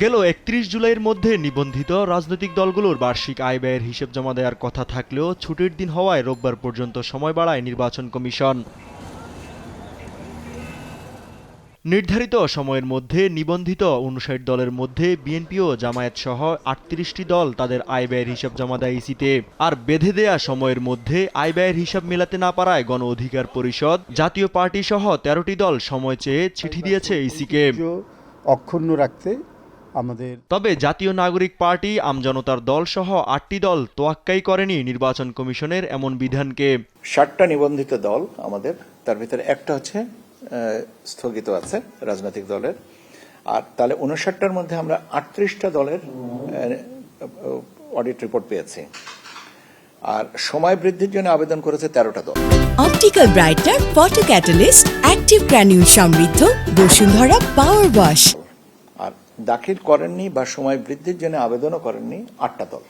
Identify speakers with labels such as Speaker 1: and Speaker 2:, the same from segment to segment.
Speaker 1: গেল ৩১ জুলাইয়ের মধ্যে নিবন্ধিত রাজনৈতিক দলগুলোর বার্ষিক আয় ব্যয়ের হিসেব জমা দেওয়ার কথা থাকলেও ছুটির দিন হওয়ায় রোববার পর্যন্ত সময় বাড়ায় নির্বাচন কমিশন। নির্ধারিত সময়ের মধ্যে নিবন্ধিত ৫৯ দলের মধ্যে বিএনপি ও জামায়াত সহ ৩৮টি দল তাদের আয় ব্যয়ের হিসাব জমা দেয় ইসিতে। আর বেঁধে দেয়া সময়ের মধ্যে আয় ব্যয়ের হিসাব মেলাতে না পারায় গণ অধিকার পরিষদ, জাতীয় পার্টি সহ ১৩টি দল সময় চেয়ে চিঠি দিয়েছে ইসিকে।
Speaker 2: অক্ষুণ্ণ রাখতে আমাদের
Speaker 1: তবে জাতীয় নাগরিক পার্টি, আমজনতার দল সহ ৮টি দল তোয়াক্কাই করেনি নির্বাচন কমিশনের এমন বিধানকে।
Speaker 3: ৬০টা নিবন্ধিত দল আমাদের, তার ভিতরে একটা হচ্ছে স্থগিত আছে রাজনৈতিক দলের। আর তাহলে ৫৯টার মধ্যে আমরা ৩৮টা দলের অডিট রিপোর্ট পেয়েছি। আর সময় বৃদ্ধির জন্য আবেদন করেছে ১৩টা দল।
Speaker 4: Optical brighter, photo catalyst, active granule সমৃদ্ধ বসুন্ধরা পাওয়ার ওয়াশ।
Speaker 3: আর দাখিল করেননি বা সময় বৃদ্ধির জন্য আবেদনও করেননি ৮টা দল।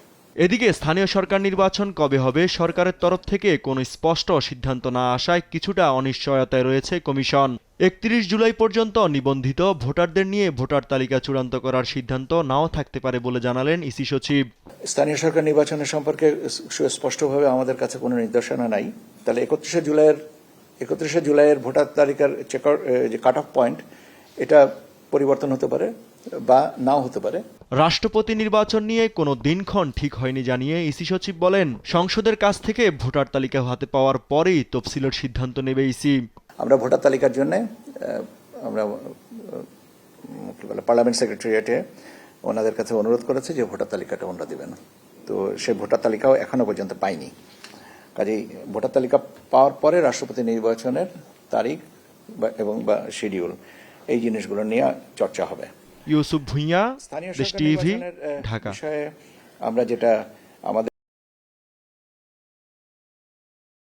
Speaker 1: এদিকে স্থানীয় সরকার নির্বাচন কবে হবে সরকারের তরফ থেকে কোনো স্পষ্ট সিদ্ধান্ত না আসায় কিছুটা অনিশ্চয়তায় রয়েছে কমিশন। ৩১ জুলাই পর্যন্ত নিবন্ধিত ভোটারদের নিয়ে ভোটার তালিকা চূড়ান্ত করার সিদ্ধান্ত নাও থাকতে পারে বলে জানালেন ইসি সচিব।
Speaker 3: স্থানীয় সরকার নির্বাচনের সম্পর্কে সুস্পষ্টভাবে আমাদের কাছে কোনো নির্দেশনা নাই। তাহলে ৩১শে জুলাইয়ের ভোটার তালিকার যে কাট অফ পয়েন্ট, এটা পরিবর্তন হতে পারে বা নাও হতে পারে।
Speaker 1: রাষ্ট্রপতি নির্বাচন নিয়ে কোনো দিনক্ষণ ঠিক হয়নি জানিয়ে ইসি সচিব বলেন, সংসদের কাছ থেকে ভোটার তালিকা হাতে পাওয়ার পরেই তফসিলের সিদ্ধান্ত নেবে ইসি।
Speaker 3: আমরা ভোটার তালিকার জন্য আমরা পার্লামেন্ট সেক্রেটারিয়েটে ওনাদের কাছে অনুরোধ করেছে যে ভোটার তালিকাটা ওনারা দেবেন। তো সেই ভোটার তালিকাও এখনো পর্যন্ত পাইনি। কাজেই ভোটার তালিকা পাওয়ার পরে রাষ্ট্রপতি নির্বাচনের তারিখ এবং শিডিউল, এই জিনিসগুলো নিয়ে চর্চা হবে।
Speaker 1: ইউসুফ ভুঁইয়া, দেশ টিভি, ঢাকা।
Speaker 3: বিষয়ে আমরা যেটা আমাদের